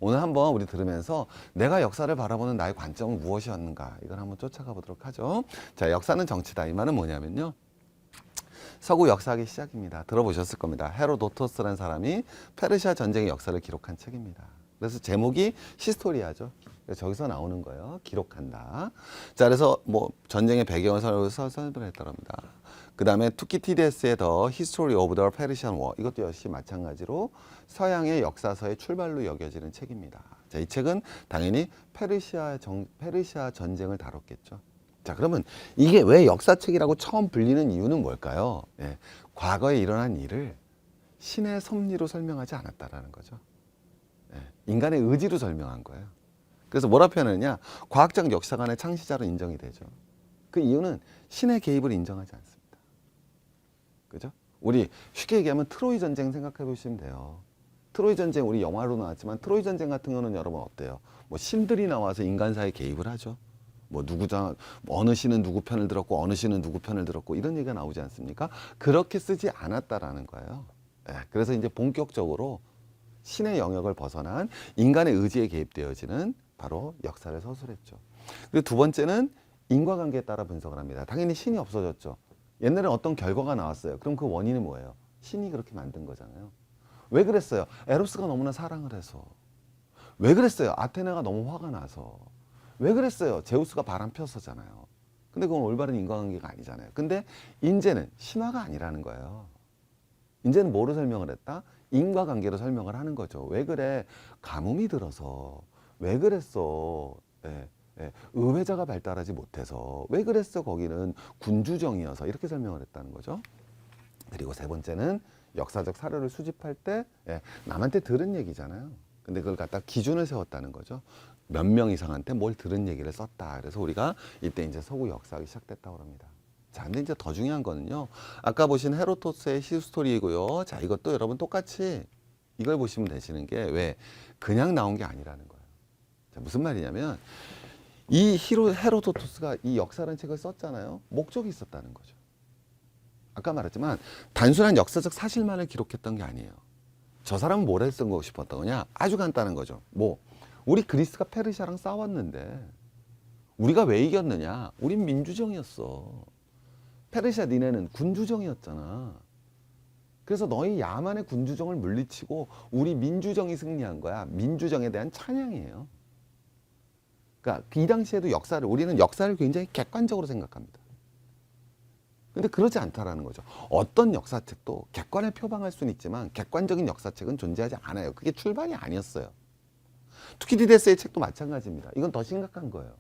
오늘 한번 우리 들으면서 내가 역사를 바라보는 나의 관점은 무엇이었는가 이걸 한번 쫓아가 보도록 하죠. 자, 역사는 정치다. 이 말은 뭐냐면요. 서구 역사학의 시작입니다. 들어보셨을 겁니다. 헤로도토스라는 사람이 페르시아 전쟁의 역사를 기록한 책입니다. 그래서 제목이 히스토리아죠. 저기서 나오는 거예요. 기록한다. 자, 그래서 뭐 전쟁의 배경을 설명했다고 합니다. 그 다음에 투키티데스의 더 히스토리 오브 더 페르시안 워, 이것도 역시 마찬가지로 서양의 역사서의 출발로 여겨지는 책입니다. 자, 이 책은 당연히 페르시아 전쟁을 다뤘겠죠. 자, 그러면 이게 왜 역사책이라고 처음 불리는 이유는 뭘까요? 예, 과거에 일어난 일을 신의 섭리로 설명하지 않았다라는 거죠. 예, 인간의 의지로 설명한 거예요. 그래서 뭐라 표현하느냐? 과학적 역사관의 창시자로 인정이 되죠. 그 이유는 신의 개입을 인정하지 않습니다. 그죠? 우리 쉽게 얘기하면 트로이 전쟁 생각해 보시면 돼요. 트로이 전쟁 우리 영화로 나왔지만 트로이 전쟁 같은 경우는 여러분 어때요? 뭐 신들이 나와서 인간사에 개입을 하죠. 뭐 어느 신은 누구 편을 들었고 어느 신은 누구 편을 들었고 이런 얘기가 나오지 않습니까? 그렇게 쓰지 않았다라는 거예요. 예, 그래서 이제 본격적으로 신의 영역을 벗어난 인간의 의지에 개입되어지는 바로 역사를 서술했죠. 그리고 두 번째는 인과관계에 따라 분석을 합니다. 당연히 신이 없어졌죠. 옛날에 어떤 결과가 나왔어요. 그럼 그 원인이 뭐예요? 신이 그렇게 만든 거잖아요. 왜 그랬어요? 에로스가 너무나 사랑을 해서. 왜 그랬어요? 아테네가 너무 화가 나서. 왜 그랬어요? 제우스가 바람 폈었잖아요. 근데 그건 올바른 인과관계가 아니잖아요. 근데 인제는 신화가 아니라는 거예요. 인제는 뭐로 설명을 했다? 인과관계로 설명을 하는 거죠. 왜 그래? 가뭄이 들어서. 왜 그랬어? 예, 예. 의회자가 발달하지 못해서. 왜 그랬어? 거기는 군주정이어서. 이렇게 설명을 했다는 거죠. 그리고 세 번째는 역사적 사료를 수집할 때 예, 남한테 들은 얘기잖아요. 근데 그걸 갖다 기준을 세웠다는 거죠. 몇 명 이상한테 뭘 들은 얘기를 썼다. 그래서 우리가 이때 이제 서구 역사학이 시작됐다고 합니다. 자, 근데 이제 더 중요한 거는요. 아까 보신 헤로토스의 히스토리이고요. 자, 이것도 여러분 똑같이 이걸 보시면 되시는 게 왜 그냥 나온 게 아니라는 거예요. 자, 무슨 말이냐면 이 헤로도토스가 이 역사라는 책을 썼잖아요. 목적이 있었다는 거죠. 아까 말했지만 단순한 역사적 사실만을 기록했던 게 아니에요. 저 사람은 뭘 했던 싶었던 거냐? 아주 간단한 거죠. 뭐 우리 그리스가 페르시아랑 싸웠는데 우리가 왜 이겼느냐? 우린 민주정이었어. 페르시아 니네는 군주정이었잖아. 그래서 너희 야만의 군주정을 물리치고 우리 민주정이 승리한 거야. 민주정에 대한 찬양이에요. 그러니까 이 당시에도 우리는 역사를 굉장히 객관적으로 생각합니다. 근데 그러지 않다라는 거죠. 어떤 역사책도 객관을 표방할 수는 있지만 객관적인 역사책은 존재하지 않아요. 그게 출발이 아니었어요. 투키디데스의 책도 마찬가지입니다. 이건 더 심각한 거예요.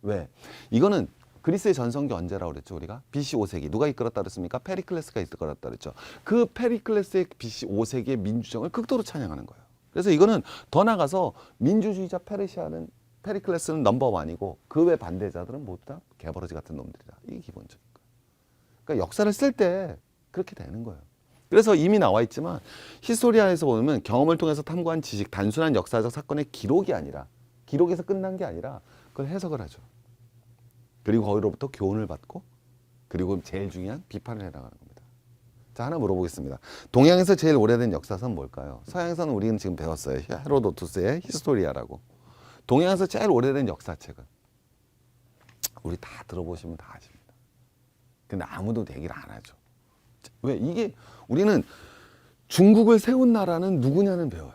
왜? 이거는 그리스의 전성기 언제라고 그랬죠, 우리가? BC 5세기. 누가 이끌었다 그랬습니까? 페리클레스가 이끌었다 그랬죠. 그 페리클레스의 BC 5세기의 민주정을 극도로 찬양하는 거예요. 그래서 이거는 더 나가서 민주주의자 페리클레스는 넘버원이고 그 외 반대자들은 모두 다 개버러지 같은 놈들이다. 이게 기본적인 거예요. 그러니까 역사를 쓸 때 그렇게 되는 거예요. 그래서 이미 나와 있지만 히스토리아에서 보면 경험을 통해서 탐구한 지식, 단순한 역사적 사건의 기록에서 끝난 게 아니라 그걸 해석을 하죠. 그리고 거기로부터 교훈을 받고 그리고 제일 중요한 비판을 해나가는 겁니다. 자, 하나 물어보겠습니다. 동양에서 제일 오래된 역사서는 뭘까요? 서양에서는 우리는 지금 배웠어요. 헤로도투스의 히스토리아라고. 동양에서 제일 오래된 역사책은 우리 다 들어보시면 다 아십니다. 근데 아무도 얘기를 안 하죠. 왜? 이게 우리는 중국을 세운 나라는 누구냐는 배워요.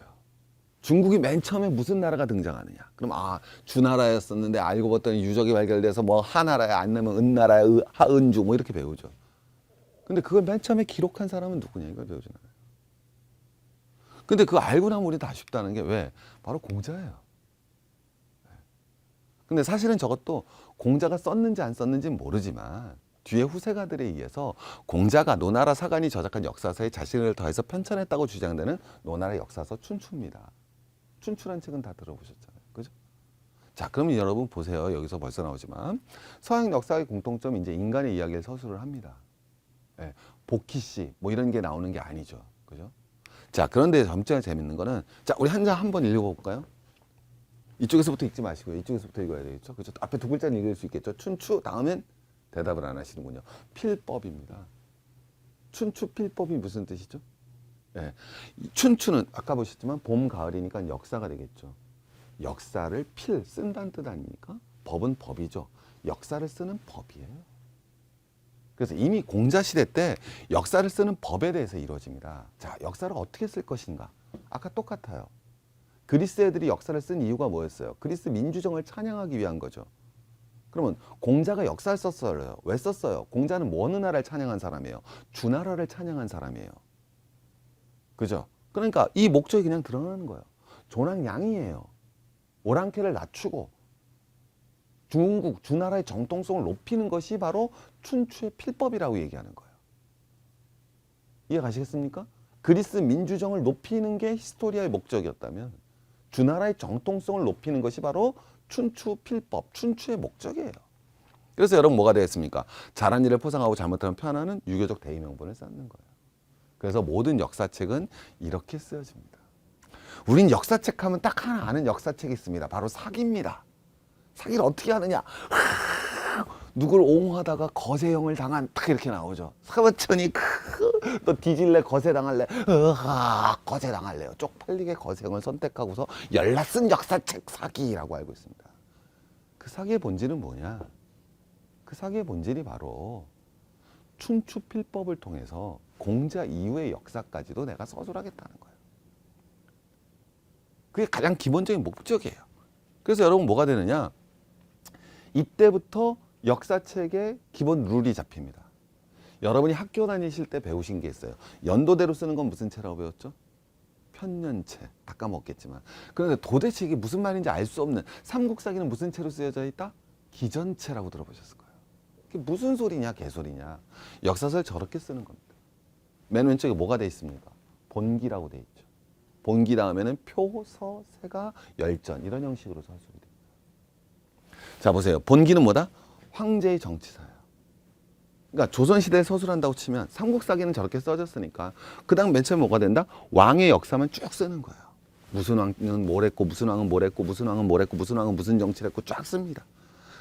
중국이 맨 처음에 무슨 나라가 등장하느냐. 그럼 주나라였었는데 알고 봤더니 유적이 발견돼서 뭐 하나라야 안 나면 은나라야 하은주 뭐 이렇게 배우죠. 근데 그걸 맨 처음에 기록한 사람은 누구냐 이걸 배우지 않아요. 근데 그거 알고 나면 우리 다 쉽다는 게 왜? 바로 공자예요. 근데 사실은 저것도 공자가 썼는지 안 썼는지는 모르지만 뒤에 후세가들에 의해서 공자가 노나라 사관이 저작한 역사서에 자신을 더해서 편찬했다고 주장되는 노나라 역사서 춘추입니다. 춘추란 책은 다 들어보셨잖아요. 그죠? 자, 그러면 여러분 보세요. 여기서 벌써 나오지만 서양 역사의 공통점이 이제 인간의 이야기를 서술을 합니다. 예, 복희씨 뭐 이런 게 나오는 게 아니죠. 그죠? 자, 그런데 점점 재밌는 거는 자, 우리 한 장 한번 읽어볼까요? 이쪽에서부터 읽지 마시고요. 이쪽에서부터 읽어야 되겠죠. 그죠? 앞에 두 글자는 읽을 수 있겠죠. 춘추 다음엔 대답을 안 하시는군요. 필법입니다. 춘추 필법이 무슨 뜻이죠? 예. 춘추는 아까 보셨지만 봄, 가을이니까 역사가 되겠죠. 역사를 쓴다는 뜻 아닙니까? 법은 법이죠. 역사를 쓰는 법이에요. 그래서 이미 공자시대 때 역사를 쓰는 법에 대해서 이루어집니다. 자, 역사를 어떻게 쓸 것인가? 아까 똑같아요. 그리스 애들이 역사를 쓴 이유가 뭐였어요? 그리스 민주정을 찬양하기 위한 거죠. 그러면 공자가 역사를 썼어요. 왜 썼어요? 공자는 뭐 어느 나라를 찬양한 사람이에요? 주나라를 찬양한 사람이에요. 그죠? 그러니까 이 목적이 그냥 드러나는 거예요. 존왕양이에요. 오랑캐를 낮추고 중국, 주나라의 정통성을 높이는 것이 바로 춘추의 필법이라고 얘기하는 거예요. 이해 가시겠습니까? 그리스 민주정을 높이는 게 히스토리아의 목적이었다면 주나라의 정통성을 높이는 것이 바로 춘추 필법, 춘추의 목적이에요. 그래서 여러분 뭐가 되겠습니까? 잘한 일을 포상하고 잘못하면 편하는 유교적 대의명분을 쌓는 거예요. 그래서 모든 역사책은 이렇게 쓰여집니다. 우린 역사책 하면 딱 하나 아는 역사책이 있습니다. 바로 사기입니다. 사기를 어떻게 하느냐? 누굴 옹호하다가 거세형을 당한 딱 이렇게 나오죠. 사무천이 너 뒤질래 거세 당할래? 거세 당할래요. 쪽팔리게 거세형을 선택하고서 열나 쓴 역사책 사기라고 알고 있습니다. 그 사기의 본질은 뭐냐? 그 사기의 본질이 바로 춘추 필법을 통해서 공자 이후의 역사까지도 내가 서술하겠다는 거예요. 그게 가장 기본적인 목적이에요. 그래서 여러분 뭐가 되느냐? 이때부터 역사책의 기본 룰이 잡힙니다. 여러분이 학교 다니실 때 배우신 게 있어요. 연도대로 쓰는 건 무슨 채라고 배웠죠? 편년채. 다 까먹겠지만. 그런데 도대체 이게 무슨 말인지 알 수 없는 삼국사기는 무슨 채로 쓰여져 있다? 기전채라고 들어보셨을 거예요. 그게 무슨 소리냐 개소리냐. 역사서를 저렇게 쓰는 겁니다. 맨 왼쪽에 뭐가 돼 있습니까? 본기라고 돼 있죠. 본기 다음에는 표, 서, 세가, 열전 이런 형식으로 서술이 됩니다. 자 보세요. 본기는 뭐다? 황제의 정치사예요. 그러니까 조선시대에 서술한다고 치면 삼국사기는 저렇게 써졌으니까 그 다음 맨 처음에 뭐가 된다? 왕의 역사만 쭉 쓰는 거예요. 무슨 왕은 뭘 했고 무슨 왕은 뭘 했고 무슨 왕은 뭘 했고 무슨 왕은 무슨 정치를 했고 쫙 씁니다.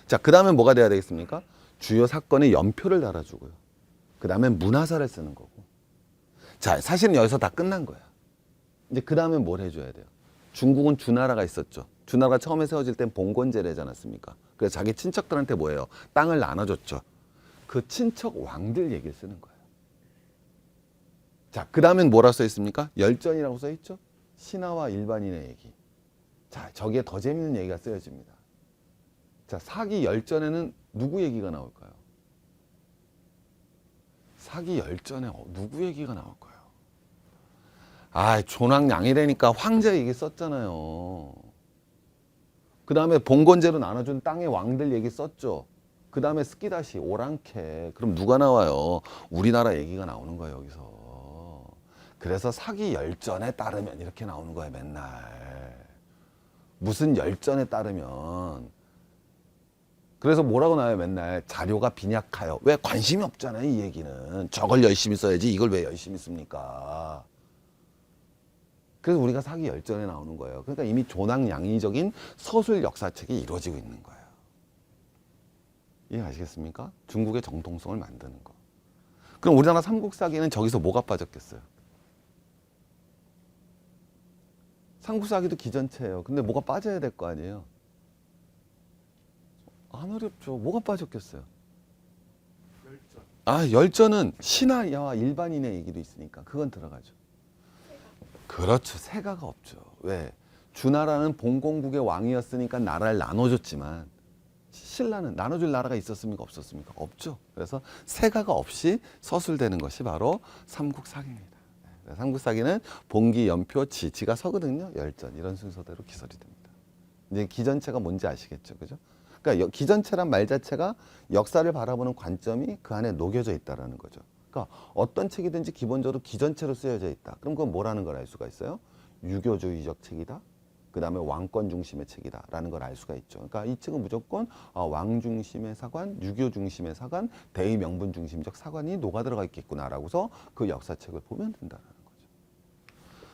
자 그 다음에 뭐가 돼야 되겠습니까? 주요 사건의 연표를 달아주고요. 그 다음에 문화사를 쓰는 거고. 자 사실은 여기서 다 끝난 거야. 이제 그 다음에 뭘 해줘야 돼요? 중국은 주나라가 있었죠. 주나라가 처음에 세워질 땐 봉건제를 하지 않았습니까? 그래서 자기 친척들한테 뭐예요? 땅을 나눠줬죠. 그 친척 왕들 얘기를 쓰는 거예요. 자, 그 다음엔 뭐라 써 있습니까? 열전이라고 써 있죠? 신하와 일반인의 얘기. 자, 저기에 더 재밌는 얘기가 쓰여집니다. 자, 사기 열전에는 누구 얘기가 나올까요? 사기 열전에 누구 얘기가 나올까요? 아, 존왕양이라니까 황제 얘기 썼잖아요. 그 다음에 봉건제로 나눠준 땅의 왕들 얘기 썼죠. 그 다음에 스키다시, 오랑캐. 그럼 누가 나와요? 우리나라 얘기가 나오는 거예요, 여기서. 그래서 사기 열전에 따르면 이렇게 나오는 거예요, 맨날. 무슨 열전에 따르면. 그래서 뭐라고 나와요, 맨날. 자료가 빈약하여. 왜 관심이 없잖아요, 이 얘기는. 저걸 열심히 써야지 이걸 왜 열심히 씁니까? 그래서 우리가 사기 열전에 나오는 거예요. 그러니까 이미 존왕양이적인 서술 역사책이 이루어지고 있는 거예요. 이해하시겠습니까? 중국의 정통성을 만드는 거. 그럼 우리나라 삼국사기는 저기서 뭐가 빠졌겠어요? 삼국사기도 기전체예요. 근데 뭐가 빠져야 될 거 아니에요? 안 어렵죠. 뭐가 빠졌겠어요? 열전. 아, 열전은 신하와 일반인의 얘기도 있으니까 그건 들어가죠. 그렇죠. 세가가 없죠. 왜? 주나라는 봉건국의 왕이었으니까 나라를 나눠줬지만 신라는 나눠줄 나라가 있었습니까? 없었습니까? 없죠. 그래서 세가가 없이 서술되는 것이 바로 삼국사기입니다. 삼국사기는 본기, 연표, 지가 서거든요. 열전 이런 순서대로 기설이 됩니다. 이제 기전체가 뭔지 아시겠죠? 그죠? 그러니까 기전체란 말 자체가 역사를 바라보는 관점이 그 안에 녹여져 있다는 거죠. 그러니까 어떤 책이든지 기본적으로 기전체로 쓰여져 있다. 그럼 그건 뭐라는 걸 알 수가 있어요? 유교주의적 책이다. 그 다음에 왕권 중심의 책이다 라는 걸 알 수가 있죠. 그러니까 이 책은 무조건 왕 중심의 사관, 유교 중심의 사관, 대의 명분 중심적 사관이 녹아들어가 있겠구나 라고서 그 역사책을 보면 된다는 거죠.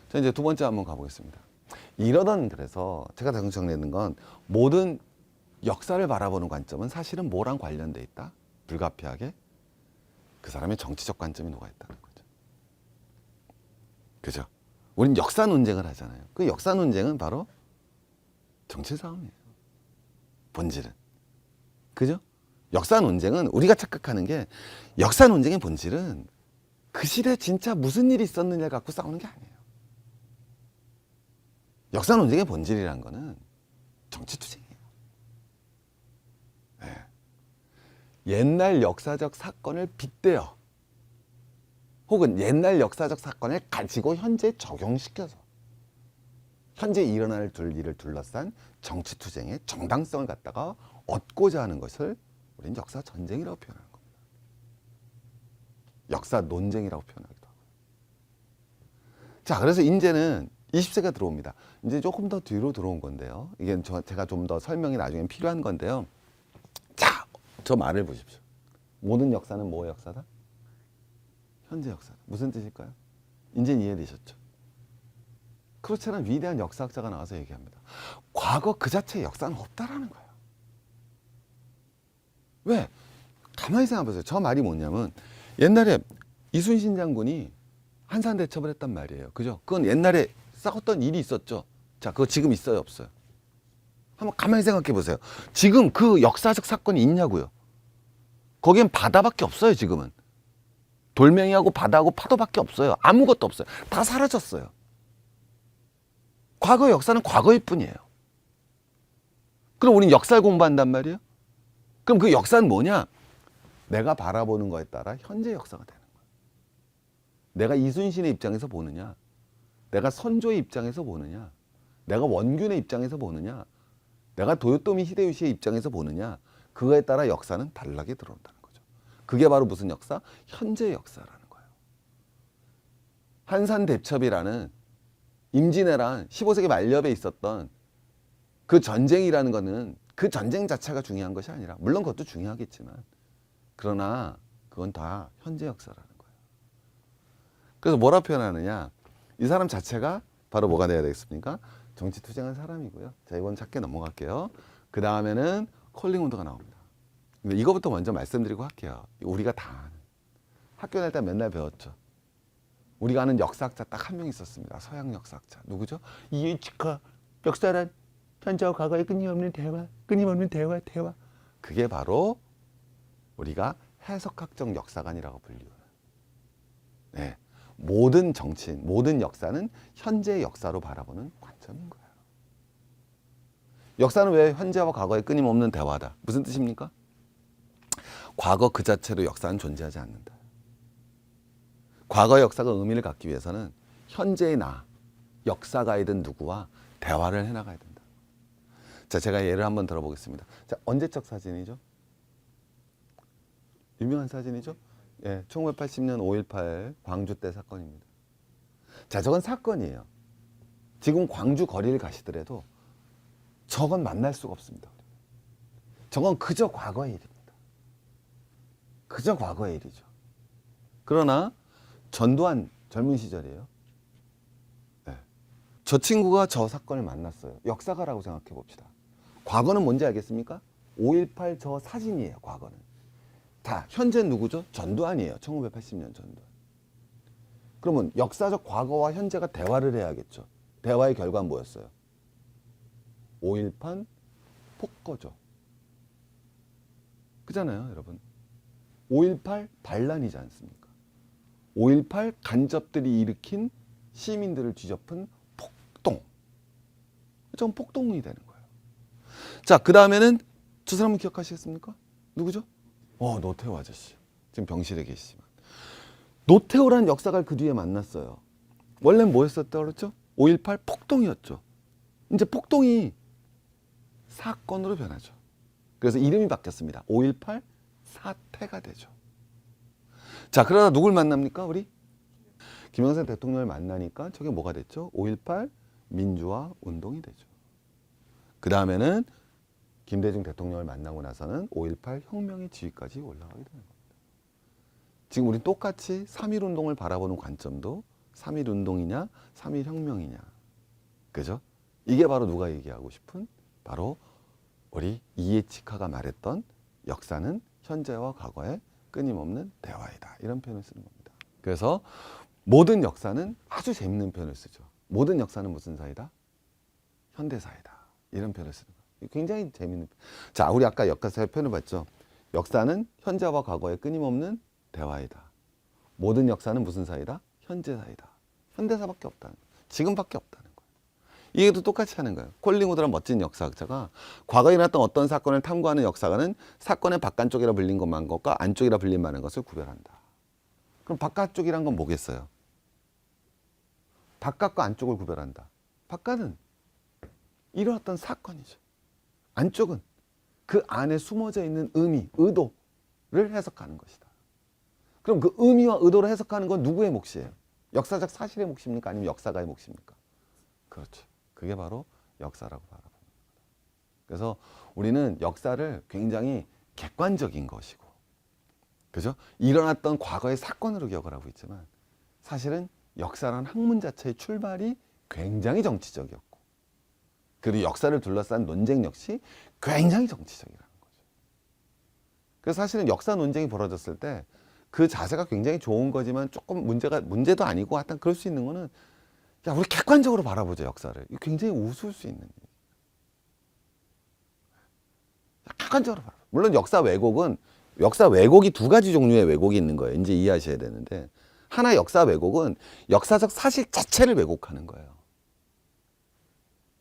자, 이제 두 번째 한번 가보겠습니다. 이러던 그래서 제가 정리하는 건 모든 역사를 바라보는 관점은 사실은 뭐랑 관련돼 있다? 불가피하게 그 사람의 정치적 관점이 녹아있다는 거죠. 그죠? 우린 역사 논쟁을 하잖아요. 그 역사 논쟁은 바로 정치 싸움이에요. 본질은. 그죠? 역사 논쟁은 우리가 착각하는 게 역사 논쟁의 본질은 그 시대에 진짜 무슨 일이 있었느냐 갖고 싸우는 게 아니에요. 역사 논쟁의 본질이라는 거는 정치투쟁이에요. 네. 옛날 역사적 사건을 빗대어 혹은 옛날 역사적 사건을 가지고 현재 적용시켜서 현재 일어날 일을 둘러싼 정치투쟁의 정당성을 갖다가 얻고자 하는 것을 우리는 역사 전쟁이라고 표현하는 겁니다. 역사 논쟁이라고 표현하기도 하고요. 자, 그래서 이제는 20세가 들어옵니다. 이제 조금 더 뒤로 들어온 건데요. 이게 제가 좀 더 설명이 나중에 필요한 건데요. 자, 저 말을 보십시오. 모든 역사는 뭐의 역사다? 현재 역사. 무슨 뜻일까요? 이제는 이해되셨죠? 크루체라는 위대한 역사학자가 나와서 얘기합니다. 과거 그 자체의 역사는 없다라는 거예요. 왜? 가만히 생각해 보세요. 저 말이 뭐냐면 옛날에 이순신 장군이 한산 대첩을 했단 말이에요. 그죠? 그건 옛날에 싸웠던 일이 있었죠. 자, 그거 지금 있어요, 없어요? 한번 가만히 생각해 보세요. 지금 그 역사적 사건이 있냐고요? 거기엔 바다밖에 없어요, 지금은. 돌멩이하고 바다하고 파도밖에 없어요. 아무것도 없어요. 다 사라졌어요. 과거의 역사는 과거일 뿐이에요. 그럼 우린 역사를 공부한단 말이에요? 그럼 그 역사는 뭐냐? 내가 바라보는 거에 따라 현재 역사가 되는 거예요. 내가 이순신의 입장에서 보느냐? 내가 선조의 입장에서 보느냐? 내가 원균의 입장에서 보느냐? 내가 도요토미 히데요시의 입장에서 보느냐? 그거에 따라 역사는 다르게 들어온다는 거죠. 그게 바로 무슨 역사? 현재 역사라는 거예요. 한산 대첩이라는 임진왜란 15세기 말엽에 있었던 그 전쟁이라는 거는 그 전쟁 자체가 중요한 것이 아니라 물론 그것도 중요하겠지만 그러나 그건 다 현재 역사라는 거예요. 그래서 뭐라 표현하느냐? 이 사람 자체가 바로 뭐가 돼야 되겠습니까? 정치 투쟁한 사람이고요. 자, 이건 작게 넘어갈게요. 그 다음에는 콜링 운동가 나옵니다. 이거부터 먼저 말씀드리고 할게요. 우리가 다 아는 학교 다닐 때 맨날 배웠죠. 우리가 아는 역사학자 딱 한 명 있었습니다. 서양 역사학자. 누구죠? 이에치카. 역사란 현재와 과거의 끊임없는 대화. 그게 바로 우리가 해석학적 역사관이라고 불리는. 네. 모든 정치인, 모든 역사는 현재의 역사로 바라보는 관점인 거예요. 역사는 왜 현재와 과거의 끊임없는 대화다. 무슨 뜻입니까? 과거 그 자체로 역사는 존재하지 않는다. 과거의 역사가 의미를 갖기 위해서는 현재의 나, 역사가이든 누구와 대화를 해나가야 된다. 자, 제가 예를 한번 들어보겠습니다. 자, 언제적 사진이죠? 유명한 사진이죠? 예, 1980년 5.18 광주 때 사건입니다. 자, 저건 사건이에요. 지금 광주 거리를 가시더라도 저건 만날 수가 없습니다. 저건 그저 과거의 일입니다. 그저 과거의 일이죠. 그러나 전두환 젊은 시절이에요. 네. 저 친구가 저 사건을 만났어요. 역사가라고 생각해 봅시다. 과거는 뭔지 알겠습니까? 5.18 저 사진이에요. 과거는. 자, 현재는 누구죠? 전두환이에요. 1980년 전두환. 그러면 역사적 과거와 현재가 대화를 해야겠죠. 대화의 결과는 뭐였어요? 5.18 폭거죠. 그잖아요, 여러분. 5.18 반란이지 않습니까? 5.18 간접들이 일으킨 시민들을 뒤덮은 폭동. 전 폭동이 되는 거예요. 자, 그 다음에는 저 사람은 기억하시겠습니까? 누구죠? 노태우 아저씨. 지금 병실에 계시지만. 노태우라는 역사가를 그 뒤에 만났어요. 원래는 뭐였었다고 그랬죠? 5.18 폭동이었죠. 이제 폭동이 사건으로 변하죠. 그래서 이름이 바뀌었습니다. 5.18 사태가 되죠. 자, 그러다 누굴 만납니까? 우리? 김영삼 대통령을 만나니까 저게 뭐가 됐죠? 5.18 민주화 운동이 되죠. 그 다음에는 김대중 대통령을 만나고 나서는 5.18 혁명의 지위까지 올라가게 되는 겁니다. 지금 우리 똑같이 3.1 운동을 바라보는 관점도 3.1 운동이냐 3.1 혁명이냐, 그죠? 이게 바로 누가 얘기하고 싶은 바로 우리 이에치카가 말했던 역사는 현재와 과거의 끊임없는 대화이다, 이런 표현을 쓰는 겁니다. 그래서 모든 역사는 아주 재밌는 표현을 쓰죠. 모든 역사는 무슨 사이다? 현대사이다. 이런 표현을 쓰는 거예요. 굉장히 재밌는. 자, 우리 아까 역사의 표현을 봤죠. 역사는 현재와 과거의 끊임없는 대화이다. 모든 역사는 무슨 사이다? 현재 사이다. 현대사밖에 없다는 거예요. 지금밖에 없다는 거예요. 이게도 똑같이 하는 거예요. 콜링 우드란 멋진 역사학자가 과거에 일어났던 어떤 사건을 탐구하는 역사가는 사건의 바깥쪽이라 불린 것만 것과 안쪽이라 불린 많은 것을 구별한다. 그럼 바깥쪽이란 건 뭐겠어요? 바깥과 안쪽을 구별한다. 바깥은 일어났던 사건이죠. 안쪽은 그 안에 숨어져 있는 의미, 의도를 해석하는 것이다. 그럼 그 의미와 의도를 해석하는 건 누구의 몫이에요? 역사적 사실의 몫입니까? 아니면 역사가의 몫입니까? 그렇죠. 그게 바로 역사라고 바라보는 겁니다. 그래서 우리는 역사를 굉장히 객관적인 것이고, 그죠? 일어났던 과거의 사건으로 기억을 하고 있지만 사실은 역사라는 학문 자체의 출발이 굉장히 정치적이었고, 그리고 역사를 둘러싼 논쟁 역시 굉장히 정치적이라는 거죠. 그래서 사실은 역사 논쟁이 벌어졌을 때 그 자세가 굉장히 좋은 거지만 조금 문제도 아니고 하여튼 그럴 수 있는 거는, 야, 우리 객관적으로 바라보자, 역사를. 이거 굉장히 우스울 수 있는 얘기. 객관적으로 바라보. 물론 역사 왜곡이 두 가지 종류의 왜곡이 있는 거예요. 이제 이해하셔야 되는데, 하나 역사 왜곡은 역사적 사실 자체를 왜곡하는 거예요.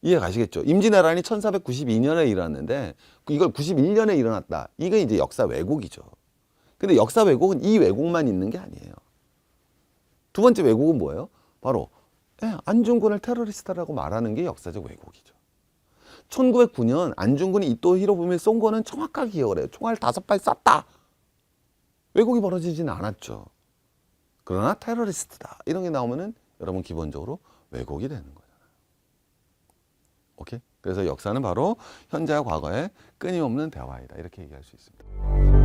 이해 가시겠죠? 임진왜란이 1492년에 일어났는데 이걸 91년에 일어났다. 이게 이제 역사 왜곡이죠. 근데 역사 왜곡은 이 왜곡만 있는 게 아니에요. 두 번째 왜곡은 뭐예요? 바로 안중근을 테러리스트라고 말하는 게 역사적 왜곡이죠. 1909년 안중근이 이토 히로부미를 쏜 거는 정확하게 기억을 해요. 총알 5발 쐈다. 왜곡이 벌어지지는 않았죠. 그러나 테러리스트다. 이런 게 나오면은 여러분 기본적으로 왜곡이 되는 거잖아요. 오케이? 그래서 역사는 바로 현재와 과거의 끊임없는 대화이다. 이렇게 얘기할 수 있습니다.